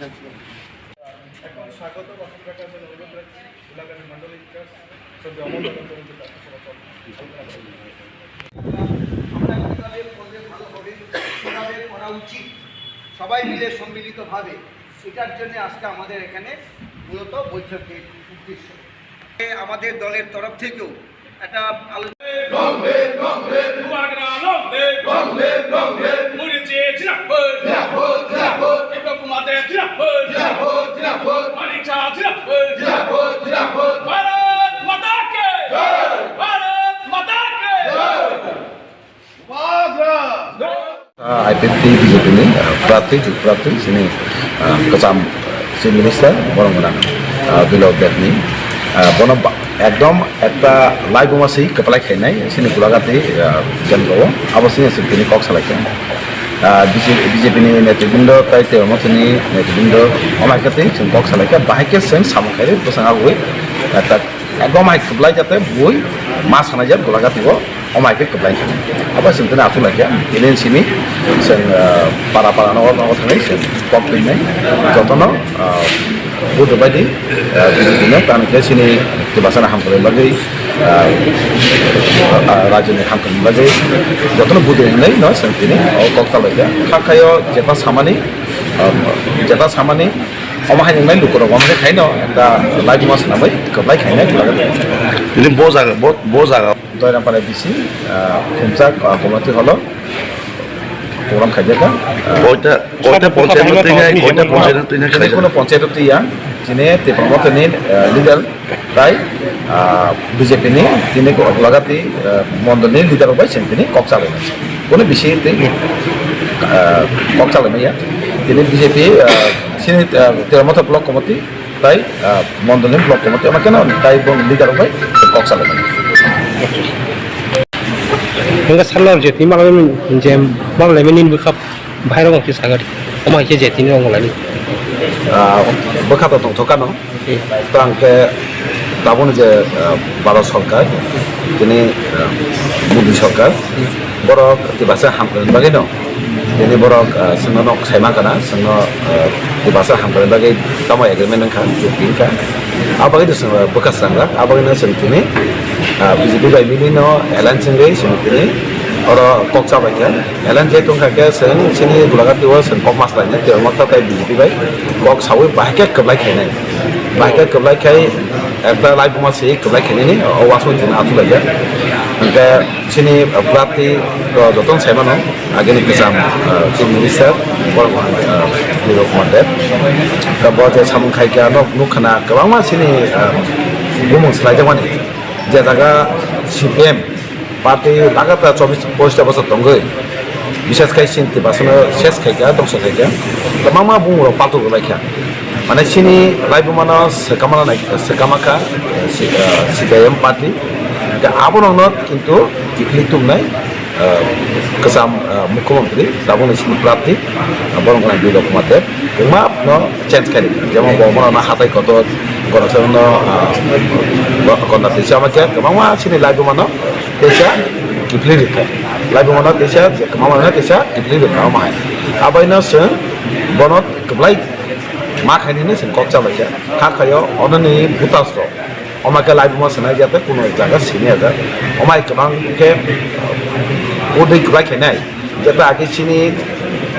এখন স্বাগত বসন্তকার কাছে অনুরোধ রাখছি গোলাঘাটি মণ্ডলের ইতিহাস ছবি অমল আমরা করা উচিত সবাই মিলে সম্মিলিতভাবে এটার জন্য আজকে আমাদের এখানে মূলত বৈঠকের উদ্দেশ্য আমাদের দলের তরফ থেকেও একটা আলোচনা IPP BJP ni प्रार्थी sini kesam si minister borong menang below that ni bono ekdom ekta lai boma si kepala khainai sini Golaghati jango abo sini sini kok salaikan BJP ni netribindo tai Motha ni netribindo omaikati sing kok salaikan bahike sing Samung khairi pasang agui ta ekdom ai keplai jate bui mas hanajat Golaghati bo omaike keplai apa sentena asu lagi ini sini sen para nongol thanai sen komplain nai jotono budu badi BJP ni tan ke sini kebasana hamkore lagi rajani hamkore lagi jotono budu nai no sen sini kokta lagi khakayo jeta samani omahai nai lukoro omahai khaino eta lagi mas namai keplai khainai ini bozaga Dayaram pada bisi Khumchak komati holo program khajaka koita panchayat tiya jine Tipra Motha ni leader tai BJP ni tini Golaghati mondol ni leader obai sentini kok chalai kono bisi te kok chalai ya tini BJP sini Tipra Motha block komati tai mondol ni block komati ama kena tai bong leader obai kok chalai Enggak salah jadi malah jam malah menin bekap bahaya orang kisah gadi. Omah je jadi ni orang lain. Bekap tu tokan no. Terang ke tabun je Bharat Sarkar, ini Modi Sarkar, borok di bahasa Hamkaren bagai no. Ini borok senonok sema kana, seno di bahasa Hamkaren bagai tamu agreement kan, jupin kan. Apa itu bekas sangat, apa itu sentini. BJP by Milino, Alan Singay, Sinutini, or Koksa by Ken, Alan J. Tunka, Sini, Golaghati was and Kok Master, the Motha by BJP by Koks, how we back at Khwlai Kene. Back at Khwlai Kai, at the life of Masi, Khwlai Kene, or was with an Atulaja. And the Sini Prati, Doton Semano, again, Kazam, Chief Minister, or Motha, the Bota Samung Kaikano, Nukana, Kawama, Sini, Women's like the one. জায়গা CPM party লাগাতার 24 বছর দঙ্গই বিশেষ করে চিন্তি বাসনে শেষ খাইকা দংশ খাইকা মা বুড়ো পাল্টো লাইখা মানে চিনি লাইব মানুষ সেকামাকা CPM পার্টি আবরণত কিন্তু লিখতুমনাই কেসাম মুখ্যমন্ত্রী দাবনি চিনি প্রার্থী বরংগনা বিল কুমাতে মা চেঞ্জ খাই যেমন বমনা হাতাই কত গণসংঘ Kondisi sama dia, kemana sini lagu mana? Desa kiplir itu, lagu mana desa, kemana desa kiplir itu nama mana? Apa ini sen, bonot keblai, makan ini sen kocak aja, kakakyo, orang ini butas tu, omak lagu mana sana aja tu, kuno jaga sini aja, omak kemana ke, udah keblai kena, jadi akhir sini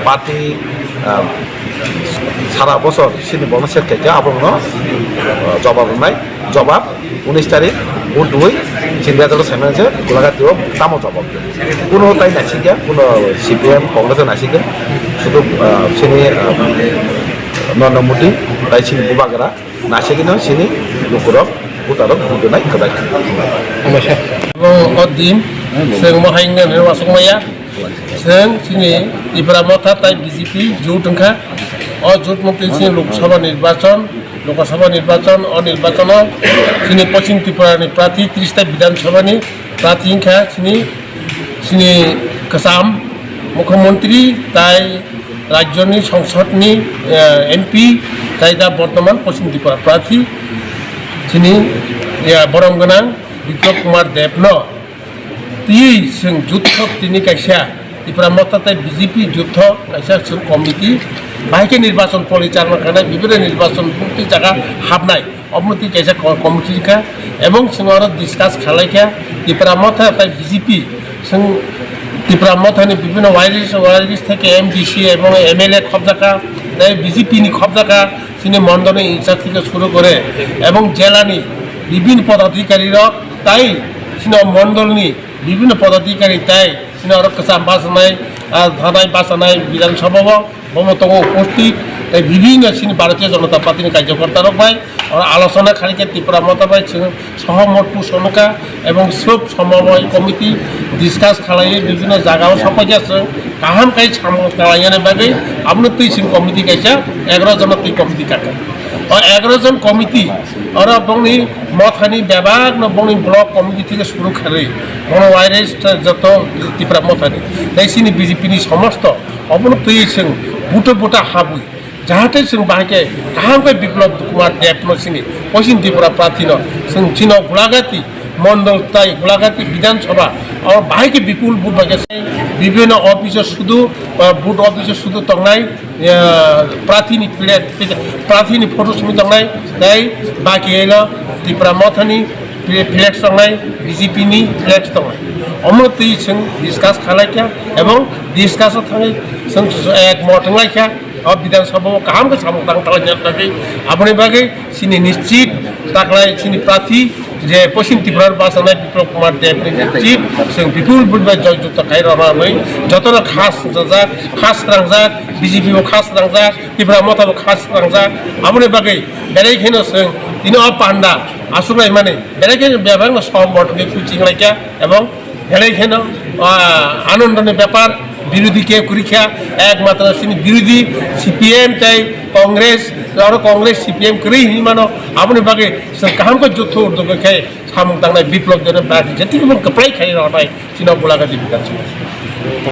parti সারা বছর সিনি বনসের থেকে আপনার জবাব নাই জবাব 19 তারিখ vote দুই চিন্তাজল সামনে গোলাঘাটিও তামো জবাব কোনো তাই নাসিকে কোনো CPM কংগ্রেসে নাসিকে শুধু সিনি নরেন্দ্র মোদী তাই সিনি বুবাগরা নাসিকিনো সিনি লুকুরক ভোটারক ভোটনাই কদাই অদিন जों महायनो नेवासंमाया जों सिनि Tipra Motha tai BJP জোট ওংখা অ জোট মতে সিনি লোকসভা নির্বাচন অ নির্বাচন সিনি পশ্চিম ত্রিপুরানি প্রার্থী 30 টা বিধানসভানি প্রার্থী ওংখা সিনি কাসাম মুখ্যমন্ত্রী তাই রাজ্যনি সংসদনি MP তাই দা বর্তমান পশ্চিম ত্রিপুরা প্রার্থী সিনি বরমগনা বিপ্লব কুমার দেবন जुद्ध तीन कैसा Tipra Motha BJP जुद्ध कैसा कमिटी बाइके निर्वाचन परिचालना खानाय विभिन्न निर्वाचन बुथनि जागा हाबनाय अबनति कैसा कमिटि का एवं सिंगर डिस्कास खालायखा त्रिपुरा मथा ताय बीजेपी जों त्रिपुरा मथानि विभिन्न वायरिस থেকে एमडीसी এবং एमएलए खबजाका তাই बीजेपी नि खबजाका सिनि मण्डलनि इनचार्ज থেকে শুরু করে এবং জেলাनि विभिन्न पदाधिकारीরা তাই सिनि मण्डलनि विभिन्न पदाधिकारी ताई सिनि अरकसा बासनाय थानाय बासनाय विधानसभा ममता उपस्थित विभिन्न सिनि भारतीय जनता पार्टी कार्यकर्ता रखबाय और आलोचना खालिके त्रिपुरा मथाबाय सहमत पोषणका एवं सब समन्वय कमिटी डिसकास खालायो विभिन्न जायगायाव सफायजासो गाहाम काई सामं खालायनाय बागै आपनो तैसिन कमिटी कैसा 11 जन तै कमिटी काका और 11 जन कमिटी और बंगनी मथानी विभाग न बंगनी ब्लक कमिटी থেকে শুরু করে বড় वायरस যত त्रिपुरा मथानी तैसिनि बीजेपी नि समस्त अपनो तैसिन बुटो बुटा हाबु जाहाथे जों बाहायके गाहामकै बिप्लब कुमार देबनसिनि पश्चिम त्रिपुरा प्रार्थीन जों चिनो गुलाघाटी मंडल ताई गुलाघाटी विधानसभा और बाहायके विपुल बुट बागे विभिन्न ऑफिस शुद्ध बुट ऑफिस शुद्ध तंगनाय प्रार्थीनि फोटो समेत तंगनाय ताई बाकी हैला त्रिपुरा मथानि फ्लेक्स तंगनाय बीजेपी नि फ्लेक्स तंगनाय अमृति जों डिसकास खालायखा एवं डिसकास थाङै जों एक मथंलायखा और विधानसभा गाहाम के सामने ताकि अपने बागे सिनी निश्चित ताकलाय सिनी प्रार्थी जे पश्चिम त्रिपुरा बासनाय विप्लव कुमार देव निश्चित जों विपुल बुटबा जयजुक्त खायरानानै जतरा खास रांजा बीजेपी को खास रांजा त्रिपुरा मथाबो खास रांजा अपने बागे बेरायखेनो जों दिनो पांडा आसुनाय माने बेरायखेनो बेबांग समबर्ट के कुचिं लायका एवं बेरायखेनो आनंदनि व्यापार विरोधी के कुरिखा एकमात्र सिनी विरोधी सीपीएम ताई कांग्रेस और कांग्रेस सीपीएम करी ही मानो अपने बागे काम को जुत्थो उर्दू के सामंग तांगनाय विप्लव जन बाकी जति को कपड़ाई खाई रहनाय सिना गुलाघाटी विधानसभा